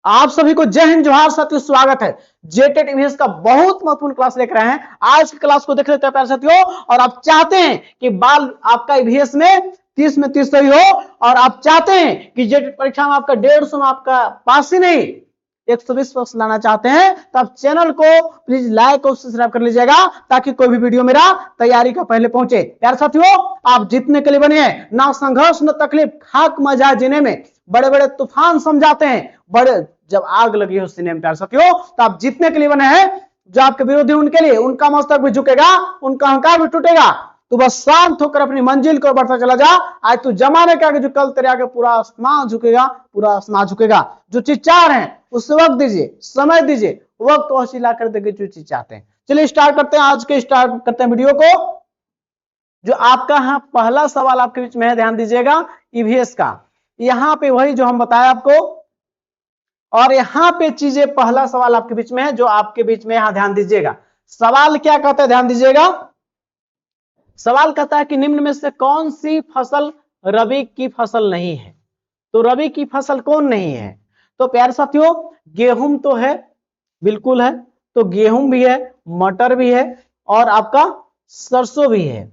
आप सभी को जय हिंद जोहार साथियों, स्वागत है। जेटेट ईवीएस का बहुत महत्वपूर्ण क्लास लेकर आए हैं। आज की क्लास को देख लेते हैं प्यारे साथियों। और आप चाहते हैं कि बाल आपका ईवीएस में 30 में 30 सही हो, और आप चाहते हैं कि जेटेट परीक्षा में आपका 150 में आपका पास ही नहीं 120 लाना चाहते हैं, तो आप चैनल को प्लीज लाइक और सब्सक्राइब कर लीजिएगा, ताकि कोई भी वीडियो मेरा तैयारी का पहले पहुंचे। प्यारे साथियों, आप जीतने के लिए बने हैं, ना संघर्ष न तकलीफ, खाक मजा जीने में बड़े बड़े तूफान समझाते हैं, बड़े जब आग लगी हो सीने में। प्यारे साथियों, तो आप जीतने के लिए बने हैं। जो आपके विरोधी उनके लिए उनका मस्तक भी झुकेगा, उनका अहंकार भी टूटेगा। तो बस शांत होकर अपनी मंजिल को बढ़ता चला जा। आज तू जमाने के आगे जो कल तेरे आगे पूरा आसमान झुकेगा, पूरा आसमान झुकेगा। जो चीज चाह रहे हैं उस वक्त दीजिए, समय दीजिए, वक्त तो हसीला कर देंगे जो चीज चाहते हैं। चलिए स्टार्ट करते हैं, आज के स्टार्ट करते हैं वीडियो को। जो आपका यहाँ पहला सवाल आपके बीच में है, ध्यान दीजिएगा, ईवीएस का। यहां पे वही जो हम बताया आपको, और यहां पे चीजें, पहला सवाल आपके बीच में है जो आपके बीच में, यहां ध्यान दीजिएगा। सवाल क्या कहता है, ध्यान दीजिएगा। सवाल कहता है कि निम्न में से कौन सी फसल रबी की फसल नहीं है। तो रबी की फसल कौन नहीं है? तो प्यारे साथियों, गेहूं तो है, बिल्कुल है। तो गेहूं भी है, मटर भी है, और आपका सरसों भी है।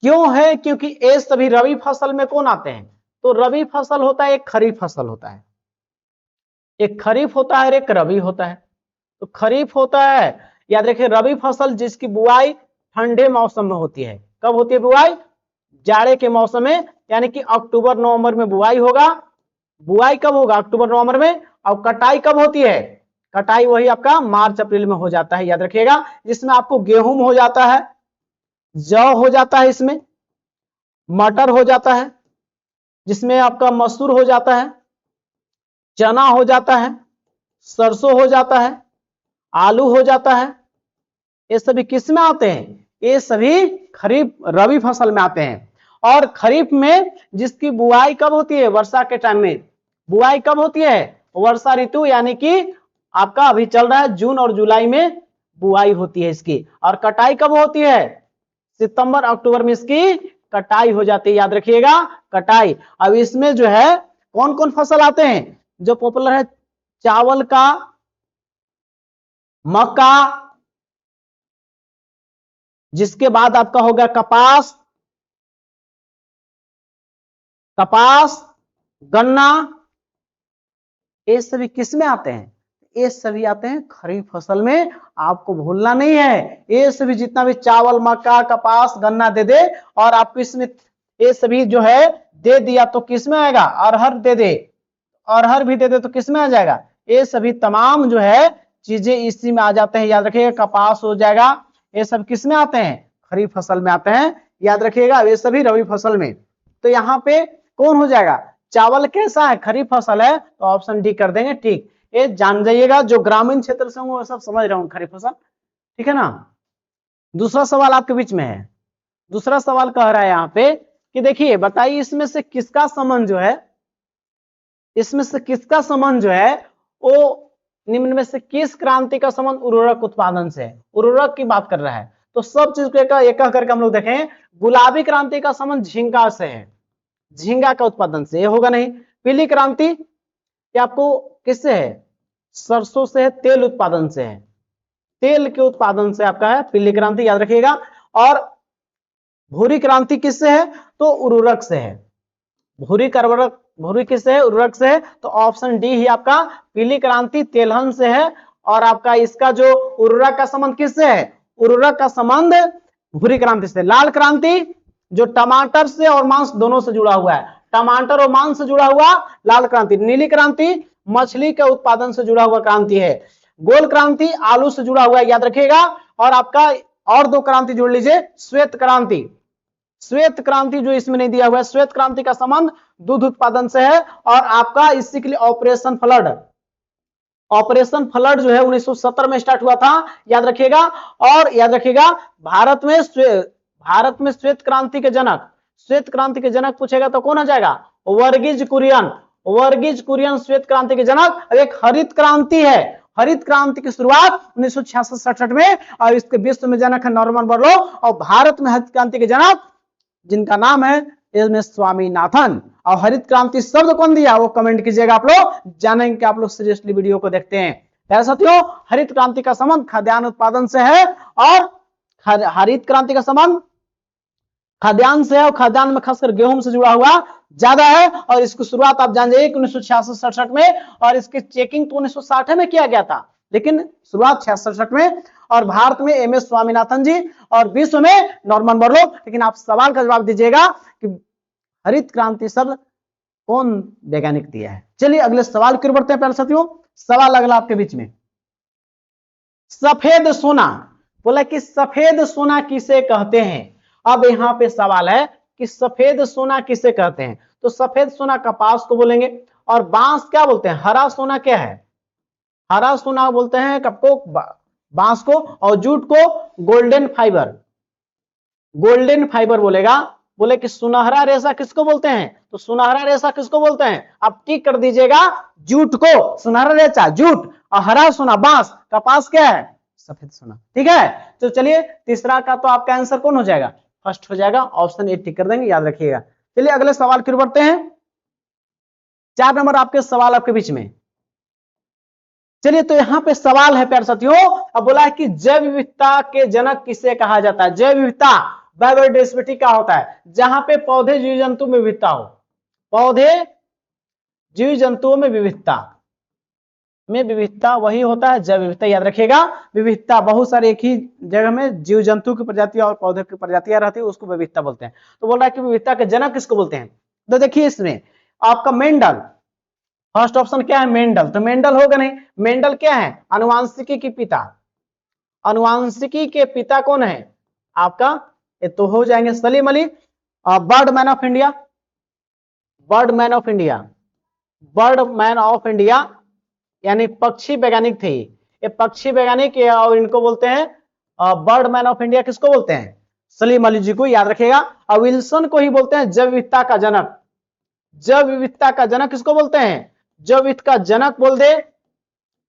क्यों है? क्योंकि ये सभी रबी फसल में कौन आते हैं? तो रबी फसल होता है, एक खरीफ फसल होता है। एक खरीफ होता है, एक रबी होता है। तो खरीफ होता है, याद रखिए, रबी फसल जिसकी बुआई ठंडे मौसम में होती है। कब होती है बुआई? जाड़े के मौसम में, यानी कि अक्टूबर नवंबर में बुआई होगा। बुआई कब होगा? अक्टूबर नवंबर में। और कटाई कब होती है? कटाई वही आपका मार्च अप्रैल में हो जाता है, याद रखिएगा। जिसमें आपको गेहूं हो जाता है, जौ हो जाता है, इसमें मटर हो जाता है, जिसमें आपका मसूर हो जाता है, चना हो जाता है, सरसों हो जाता है, आलू हो जाता है। ये सभी किस में आते हैं? ये सभी खरीफ रबी फसल में आते हैं। और खरीफ में जिसकी बुआई कब होती है? वर्षा के टाइम में। बुआई कब होती है? वर्षा ऋतु, यानी कि आपका अभी चल रहा है जून और जुलाई में बुआई होती है इसकी। और कटाई कब होती है? सितंबर अक्टूबर में इसकी कटाई हो जाती है, याद रखिएगा, कटाई। अब इसमें जो है कौन कौन फसल आते हैं जो पॉपुलर है? चावल का, मक्का, जिसके बाद आपका होगा कपास, गन्ना। ये सभी किस में आते हैं? ये सभी आते हैं खरीफ फसल में। आपको भूलना नहीं है, ये सभी जितना भी चावल, मक्का, कपास, गन्ना दे दे, और आपको इसमें ये सभी जो है दे दिया तो किस में आएगा? अरहर दे दे, अरहर भी दे दे तो किस में आ जाएगा? ये सभी तमाम जो है चीजें इसी में आ जाते हैं, याद रखिएगा। कपास हो जाएगा, ये सब किस में आते हैं? खरीफ फसल में आते हैं, याद रखिएगा। ये सभी रबी फसल में। तो यहाँ पे कौन हो जाएगा? चावल कैसा है? खरीफ फसल है, तो ऑप्शन डी कर देंगे। ठीक, ये जान जाइएगा, जो ग्रामीण क्षेत्र से हूँ सब समझ रहा हूँ, खरीफ फसल, ठीक है ना। दूसरा सवाल आपके बीच में है। दूसरा सवाल कह रहा है यहाँ पे कि देखिए, बताइए इसमें से किसका संबंध जो है, इसमें से किसका संबंध जो है वो निम्न में से किस क्रांति का संबंध उर्वरक उत्पादन से है? उर्वरक की बात कर रहा है। तो सब चीज को एक करके हम लोग देखें। गुलाबी क्रांति का संबंध झींगा से है, झींगा का उत्पादन से, ये होगा नहीं। पीली क्रांति ये आपको किससे है? सरसों से है, तेल उत्पादन से है, तेल के उत्पादन से आपका है पीली क्रांति, याद रखिएगा। और भूरी क्रांति किससे है? तो उर्वरक से है। भूरी किससे है? उर्वरक से है। तो ऑप्शन डी ही आपका पीली क्रांति तेलहन से है। और आपका इसका जो उर्वरक का संबंध किससे है? उर्वरक का संबंध भूरी क्रांति से। लाल क्रांति जो टमाटर से और मांस दोनों से जुड़ा हुआ है, टमाटर और मांस से जुड़ा हुआ लाल क्रांति। नीली क्रांति मछली के उत्पादन से जुड़ा हुआ क्रांति है। गोल क्रांति आलू से जुड़ा हुआ है, याद रखिएगा। और आपका और दो क्रांति जोड़ लीजिए, श्वेत क्रांति। श्वेत क्रांति जो इसमें नहीं दिया हुआ है, श्वेत क्रांति का संबंध दूध उत्पादन से है। और आपका इसी के लिए ऑपरेशन फ्लड, ऑपरेशन फ्लड जो है 1970 में स्टार्ट हुआ था, याद रखिएगा। और याद रखिएगा, भारत में श्वेत क्रांति के जनक, श्वेत क्रांति के जनक पूछेगा तो कौन आ जाएगा? वर्गीज कुरियन। वर्गीज कुरियन श्वेत क्रांति के जनक। एक हरित क्रांति है, हरित क्रांति की शुरुआत 1966 में, और इसके विश्व में जनक है नॉर्मन बोरलॉग। और भारत में हरित क्रांति के जनक जिनका नाम है एम एस स्वामीनाथन। और हरित क्रांति शब्द कौन दिया वो कमेंट कीजिएगा, आप लोग जानेंगे कि आप लोग सीरियसली वीडियो को देखते हैं। प्यारे साथियों, हरित क्रांति का संबंध खाद्यान्न उत्पादन से है और हरित क्रांति का संबंध खाद्यान्न से है और खाद्यान्न में खासकर गेहूं से जुड़ा हुआ ज्यादा है। और इसकी शुरुआत आप जान जाइए 1966 में, और इसकी चेकिंग तो 1960 में किया गया था, लेकिन शुरुआत 66 में। और भारत में एमएस स्वामीनाथन जी और विश्व में नॉर्मन बोरलॉग। लेकिन आप सवाल का जवाब दीजिएगा कि हरित क्रांति शब्द कौन वैज्ञानिक दिया है। चलिए अगले सवाल की ओर बढ़ते हैं। प्यारे साथियों, सवाल अगला आपके बीच में, सफेद सोना, बोला कि सफेद सोना किसे कहते हैं। अब यहां पे सवाल है कि सफेद सोना किसे कहते हैं। तो सफेद सोना कपास को बोलेंगे, और बांस क्या बोलते हैं, हरा सोना क्या है, हरा सोना बोलते हैं कपको बांस को, और जूट को गोल्डन फाइबर, गोल्डन फाइबर बोलेगा। बोले कि सुनहरा रेशा किसको बोलते हैं, तो सुनहरा रेशा किसको बोलते हैं, आप टिक कर दीजिएगा जूट को, सुनहरा रेशा जूट, और हरा सोना बांस, कपास क्या है, सफेद सोना। ठीक है, तो चलिए तीसरा का तो आपका आंसर कौन हो जाएगा, फर्स्ट हो जाएगा, ऑप्शन ए टिक कर देंगे, याद रखिएगा। चलिए अगले सवाल की ओर बढ़ते हैं। 4 नंबर आपके सवाल आपके बीच में। चलिए तो यहां पे सवाल है प्यारे साथियों, अब बोला है कि जैव विविधता के जनक किसे कहा जाता है। जैव विविधता बायोडाइवर्सिटी क्या होता है, जहां पे पौधे जीव जंतु में विविधता हो, पौधे जीव जंतुओं में विविधता वही होता है जैव विविधता, याद रखिएगा। विविधता बहुत सारे एक ही जगह में जीव जंतु की प्रजातियां और पौधे की प्रजातियां रहती है, उसको विविधता बोलते हैं। तो बोल रहा है कि विविधता के जनक किसको बोलते हैं। तो देखिए इसमें आपका मेंडल, फर्स्ट ऑप्शन क्या है मेंडल, तो मेंडल होगा नहीं। मेंडल क्या है, अनुवांशिकी के पिता, अनुवांशिकी के पिता कौन है आपका, ये तो हो जाएंगे Salim Ali. Bird man of India, bird man of India, bird man of India यानी पक्षी वैज्ञानिक थे ये पक्षी वैज्ञानिक, और इनको बोलते हैं बर्ड मैन ऑफ इंडिया, किसको बोलते हैं, सलीम अली जी को, याद रखिएगा। और विल्सन को ही बोलते हैं जैव विविधता का जनक, जैव विविधता का जनक किसको बोलते हैं, जैव विविधता का जनक बोल दे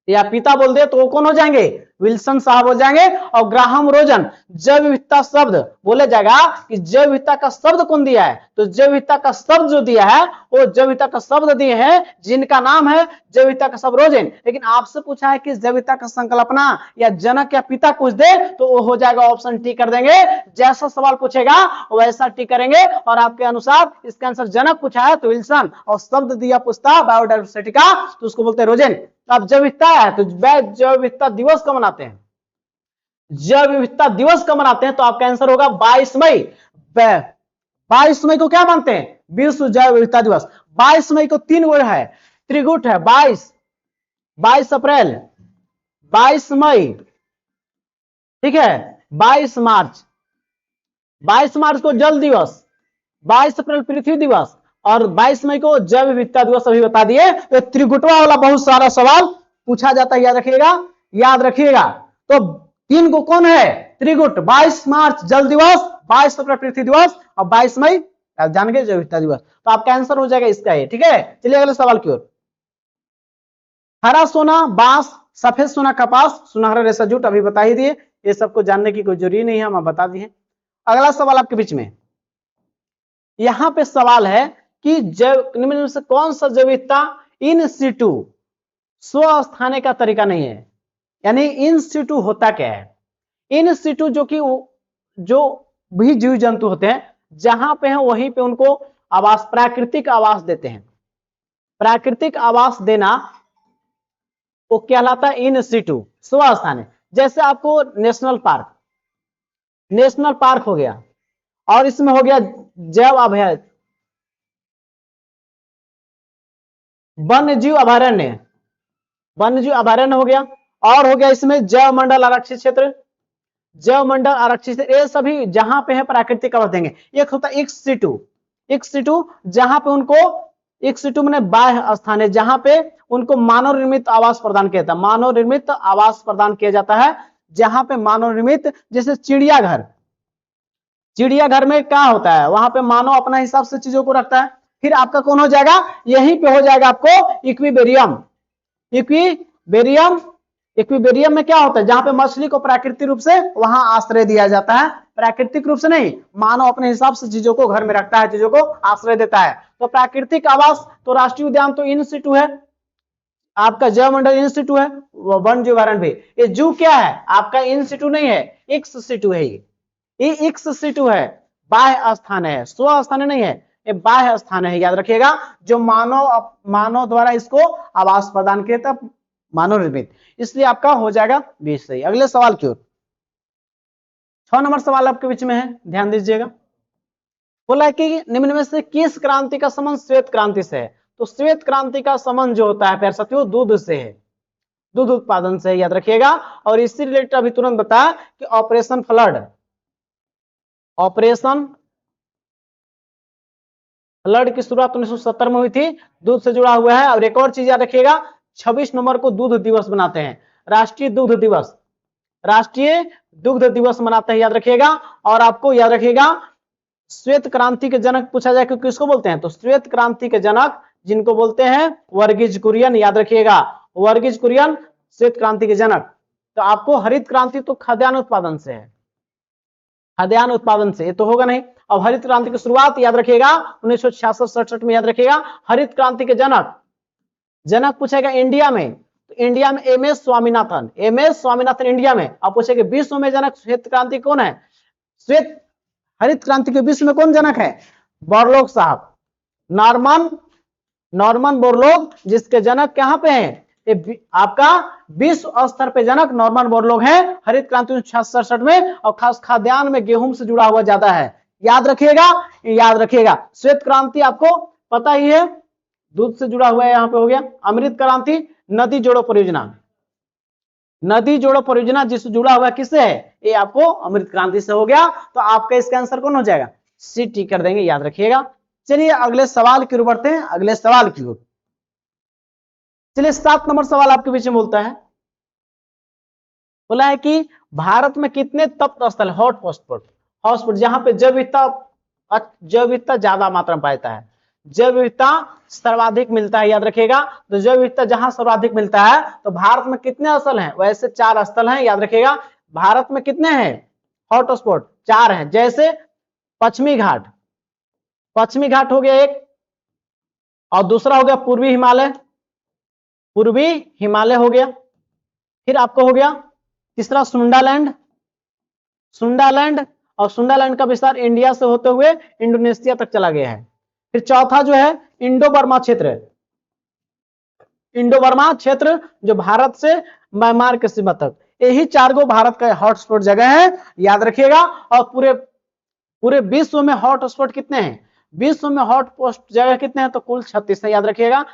या पिता बोल दे तो वो कौन हो जाएंगे, विल्सन साहब हो जाएंगे। और ग्राहम रोजन, जैव विविधता शब्द बोले जाएगा कि जैव विविधता का शब्द कौन दिया है, तो जैव विविधता का शब्द जो दिया है वो जैव विविधता का शब्द दिए हैं जिनका नाम है जैव विविधता का शब्द रोजन। लेकिन आपसे पूछा है कि जैव विविधता का संकल्पना या जनक या पिता कुछ दे तो वो हो जाएगा ऑप्शन टी कर देंगे। जैसा सवाल पूछेगा वैसा टी करेंगे, और आपके अनुसार इसका आंसर जनक पूछा है तो विल्सन, और शब्द दिया पूछता बायोडाइवर्सिटी का तो उसको बोलते हैं रोजन। अब जैव विविधता है तो जैव विविधता दिवस कब मनाते हैं, जैव विविधता दिवस कब मनाते हैं, तो आपका आंसर होगा 22 मई। 22 मई को क्या मानते हैं, विश्व जैव विविधता दिवस। 22 मई को 3 वर्ड है, त्रिगुट है, 22 अप्रैल, 22 मई, ठीक है, 22 मार्च, 22 मार्च को जल दिवस, 22 अप्रैल पृथ्वी दिवस, और 22 मई को जैव विविधता दिवस अभी बता दिए। तो त्रिगुटवा वाला बहुत सारा सवाल पूछा जाता है, याद रखिएगा, याद रखिएगा। तो 3 को कौन है, त्रिगुट, 22 मार्च जल दिवस, 22 अप्रैल पृथ्वी दिवस, और 22 मई जान गए जैव विविधता दिवस। तो आपका आंसर हो जाएगा इसका ये, ठीक है। चलिए अगले सवाल की ओर। हरा सोना बांस, सफेद सोना कपास, सुनहरा रेशा जूट, अभी बता ही दिए, ये सबको जानने की कोई जरूरी नहीं है, हम बता दिए। अगला सवाल आपके बीच में, यहां पे सवाल है कि जैव निम्न में से कौन सा जैव विविधता इन सिटू स्वस्थाने का तरीका नहीं है। यानी इन सिटू होता क्या है, इन सिटू जो कि जो भी जीव जंतु होते हैं जहां पे हैं वहीं पे उनको आवास, प्राकृतिक आवास देते हैं। प्राकृतिक आवास देना वो कहलाता है इन सिटू स्वस्थाने। जैसे आपको नेशनल पार्क, नेशनल पार्क हो गया, और इसमें हो गया जैव अभयारण्य, वन्य जीव अभयारण्य, वन्य जीव अभयारण्य हो गया, और हो गया इसमें जैव मंडल आरक्षित क्षेत्र, जैव मंडल आरक्षित क्षेत्र, ये सभी जहां पे है प्राकृतिक आवास देंगे। एक होता है एक्स सिटू, एक्स सिटू जहां पे उनको, एक्स सिटू मैंने बाह्य स्थान है जहां पे उनको मानव निर्मित आवास प्रदान किया जाता है, मानव निर्मित आवास प्रदान किया जाता है जहां पे मानव निर्मित, जैसे चिड़ियाघर, चिड़ियाघर में क्या होता है वहां पे मानव अपना हिसाब से चीजों को रखता है। फिर आपका कौन हो जाएगा, यहीं पे हो जाएगा आपको इक्विबेरियम, इक्विबेरियम इक्विबेरियम में क्या होता है, जहां पे मछली को प्राकृतिक रूप से वहां आश्रय दिया जाता है, प्राकृतिक रूप से नहीं, मानव अपने हिसाब से चीजों को घर में रखता है, चीजों को आश्रय देता है। तो प्राकृतिक आवास, तो राष्ट्रीय उद्यान तो इन सिटू है, आपका जैव मंडल इन सिटू है, वन जीव भी। ये जू क्या है आपका, इन सिटू नहीं है, एक्स सिटू है, ये एक्स सिटू है, बाह्य स्थान है, स्व स्थान नहीं है, ये बाह्य स्थान है, याद रखिएगा, जो मानव द्वारा इसको आवास प्रदान किया था, मानव निर्मित, इसलिए आपका हो जाएगा 20 सही। अगले सवाल की ओर, 6 नंबर सवाल आपके बीच में है, ध्यान दीजिएगा। बोला कि निम्न में से किस क्रांति का संबंध श्वेत क्रांति से है, तो श्वेत क्रांति का संबंध जो होता है प्यारे साथियों दूध से है, दूध उत्पादन से, याद रखिएगा। और इससे रिलेटेड अभी तुरंत बताया कि ऑपरेशन फ्लड, ऑपरेशन फ्लड की शुरुआत 1970 में हुई थी, दूध से जुड़ा हुआ है। और एक और चीज याद रखिएगा, 26 नवंबर को दूध दिवस मनाते हैं, राष्ट्रीय दुग्ध दिवस, राष्ट्रीय दुग्ध दिवस मनाते हैं, याद रखिएगा। और आपको याद रखिएगा श्वेत क्रांति के जनक पूछा जाए क्योंकि किसको बोलते हैं, तो श्वेत क्रांति के जनक जिनको बोलते हैं वर्गीज कुरियन, याद रखिएगा, वर्गीज कुरियन श्वेत क्रांति के जनक। तो आपको हरित क्रांति तो खाद्यान्न उत्पादन से है, खाद्यान्न उत्पादन से, ये तो होगा नहीं। अब हरित क्रांति की शुरुआत याद रखिएगा 1966-67 में, याद रखिएगा। हरित क्रांति के जनक पूछेगा इंडिया में, तो इंडिया में MS Swaminathan, MS Swaminathan India में। अब पूछेगा विश्व में जनक श्वेत क्रांति कौन है, श्वेत हरित क्रांति के विश्व में कौन जनक है, बोरलॉग साहब, नॉर्मन बोरलॉग, जिसके जनक कहां पे हैं, आपका विश्व स्तर पे जनक नॉर्मन बोरलॉग है, हरित क्रांति 1967 में। और खास खाद्यान्न में गेहूं से जुड़ा हुआ ज्यादा है, याद रखिएगा, याद रखिएगा। श्वेत क्रांति आपको पता ही है, दूध से जुड़ा हुआ है, यहां पे हो गया। अमृत क्रांति नदी जोड़ो परियोजना, नदी जोड़ो परियोजना जिससे जुड़ा हुआ किससे है, ये आपको अमृत क्रांति से हो गया। तो आपका इसका आंसर कौन हो जाएगा, सी टी कर देंगे, याद रखिएगा। चलिए अगले सवाल की ओर बढ़ते हैं, अगले सवाल की ओर। चलिए 7 नंबर सवाल आपके बीच में बोलता है, बोला है कि भारत में कितने तप्त स्थल, हॉट स्पॉट, जहां पे जैव विविधता ज्यादा मात्रा में पाता है, जैव विविधता सर्वाधिक मिलता है, याद रखिएगा। तो जैव विविधता जहां सर्वाधिक मिलता है, तो भारत में कितने स्थल हैं, वैसे 4 स्थल हैं, याद रखिएगा। भारत में कितने हैं हॉट स्पॉट, 4 हैं, जैसे पश्चिमी घाट हो गया एक, और दूसरा हो गया पूर्वी हिमालय हो गया, फिर आपको हो गया तीसरा सुंडालैंड, और सुंडालैंड का विस्तार इंडिया से होते हुए इंडोनेशिया तक चला गया है। फिर चौथा जो है इंडो बर्मा क्षेत्र जो भारत से म्यांमार की सीमा तक, यही 4 गो भारत का हॉटस्पॉट जगह है, याद रखिएगा। और पूरे विश्व में हॉटस्पॉट कितने हैं, विश्व में हॉटस्पॉट जगह कितने हैं, तो कुल 36 है, याद रखिएगा।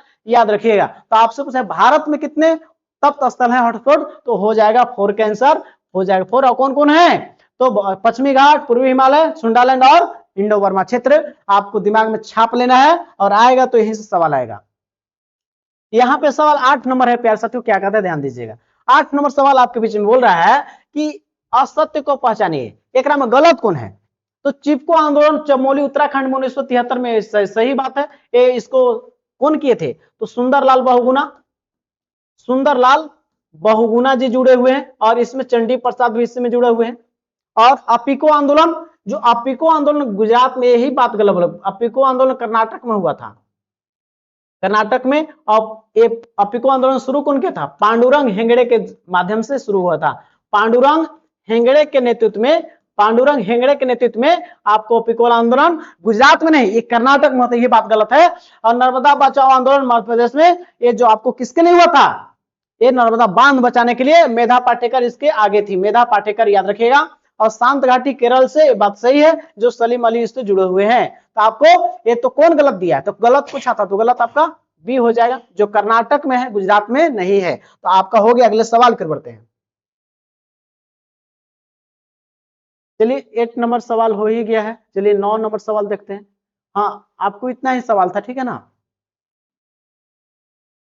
तो आपसे पूछा भारत में कितने तप्त स्थल है हॉटस्पॉट, तो हो जाएगा 4 का आंसर हो जाएगा 4। और कौन कौन है, तो पश्चिमी घाट, पूर्वी हिमालय, सुंडालैंड और इंडो बर्मा क्षेत्र, आपको दिमाग में छाप लेना है, और आएगा तो यहीं से सवाल आएगा। यहाँ पे सवाल 8 नंबर है प्यारे साथियों, क्या कहता है ध्यान दीजिएगा। 8 नंबर सवाल आपके बीच में बोल रहा है कि असत्य को पहचानिए, एकरा में गलत कौन है, तो चिपको आंदोलन चमोली उत्तराखंड में 1973 में सही बात है, ये इसको कौन किए थे, तो सुंदरलाल बहुगुणा जी जुड़े हुए हैं, और इसमें चंडी प्रसाद भी इसमें जुड़े हुए हैं। और अपिको आंदोलन, जो अपिको आंदोलन गुजरात में, यही बात गलत, अपिको आंदोलन कर्नाटक में हुआ था, कर्नाटक में। और अपिको आंदोलन शुरू कौन किया था, पांडुरंग हेगड़े के माध्यम से शुरू हुआ था, पांडुरंग हेगड़े के नेतृत्व में आपको अपिको आंदोलन गुजरात में नहीं, ये कर्नाटक में होता है, ये बात गलत है। और नर्मदा बचाओ आंदोलन मध्य प्रदेश में, ये जो आपको किसके लिए हुआ था, ये नर्मदा बांध बचाने के लिए, मेधा पाटेकर इसके आगे थी, मेधा पाटेकर, याद रखिएगा। और शांत घाटी केरल से, बात सही है, जो सलीम अली इससे जुड़े हुए हैं। तो आपको ये तो कौन गलत दिया है, तो गलत पूछा था, तो गलत आपका बी हो जाएगा, जो कर्नाटक में है, गुजरात में नहीं है। तो आपका हो गया। अगले सवाल कर बढ़ते हैं। चलिए 8 नंबर सवाल हो ही गया है, चलिए 9 नंबर सवाल देखते हैं। हाँ, आपको इतना ही सवाल था, ठीक है ना।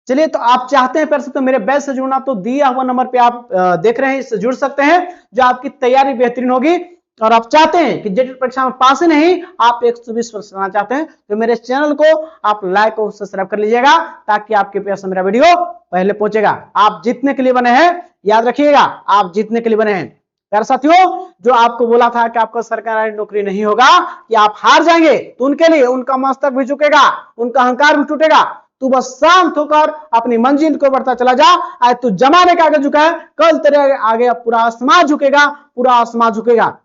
चलिए, तो आप चाहते हैं पैर से तो मेरे बैच से जुड़ना, तो दिया हुआ नंबर पे आप देख रहे हैं, इससे जुड़ सकते हैं, जो आपकी तैयारी बेहतरीन होगी। और आप चाहते हैं कि जेटेट परीक्षा में पास ही नहीं, आप 120 करना चाहते हैं, तो मेरे चैनल को आप लाइक और सब्सक्राइब कर लीजिएगा, ताकि आपके पास मेरा वीडियो पहले पहुंचेगा। आप जीतने के लिए बने हैं, याद रखिएगा, आप जीतने के लिए बने हैं। प्यारे साथियों, जो आपको बोला था कि आपका सरकारी नौकरी नहीं होगा, कि आप हार जाएंगे, तो उनके लिए उनका मस्तक भी झुकेगा, उनका अहंकार भी टूटेगा। तू बस शांत होकर अपनी मंजिल को बढ़ता चला जा। आज तू जमाने के आगे झुका है, कल तेरे आगे पूरा आसमान झुकेगा, पूरा आसमान झुकेगा।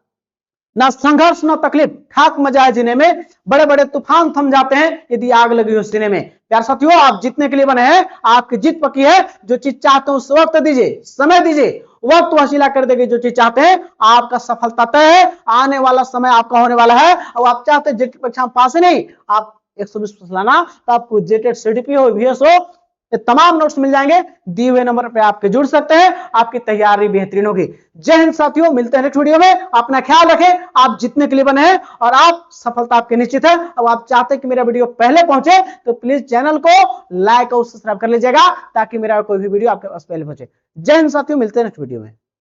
ना संघर्ष ना तकलीफ, ठाक मजा है जीने में। बड़े बड़े तूफान थम जाते हैं यदि आग लगी हो सीने में। प्यारे साथियों, आप जीतने के लिए बने हैं, आपकी जीत पक्की है। जो चीज चाहते हो उस वक्त दीजिए, समय दीजिए, वक्त वसीला कर देगी। जो चीज चाहते हैं आपका सफलता तय है, आने वाला समय आपका होने वाला है। और आप चाहते हैं जेट परीक्षा में पास ही नहीं, आप 120 लाना, तो आपको जेटेड सीडीपी हो, वीएस हो, ये तमाम नोट्स मिल जाएंगे। दिए हुए नंबर पे आपके जुड़ सकते हैं, आपकी तैयारी बेहतरीन होगी। जय हिंद साथियों, मिलते हैं नेक्स्ट वीडियो में। अपना ख्याल रखें, आप जीतने के लिए बने हैं और आप सफलता आपके निश्चित है। अब आप चाहते हैं कि मेरा वीडियो पहले पहुंचे तो प्लीज चैनल को लाइक और सब्सक्राइब कर लीजिएगा, ताकि मेरा कोई भी वीडियो आपके पास पहले पहुंचे। जय हिंद साथियों, मिलते हैं नेक्स्ट वीडियो में।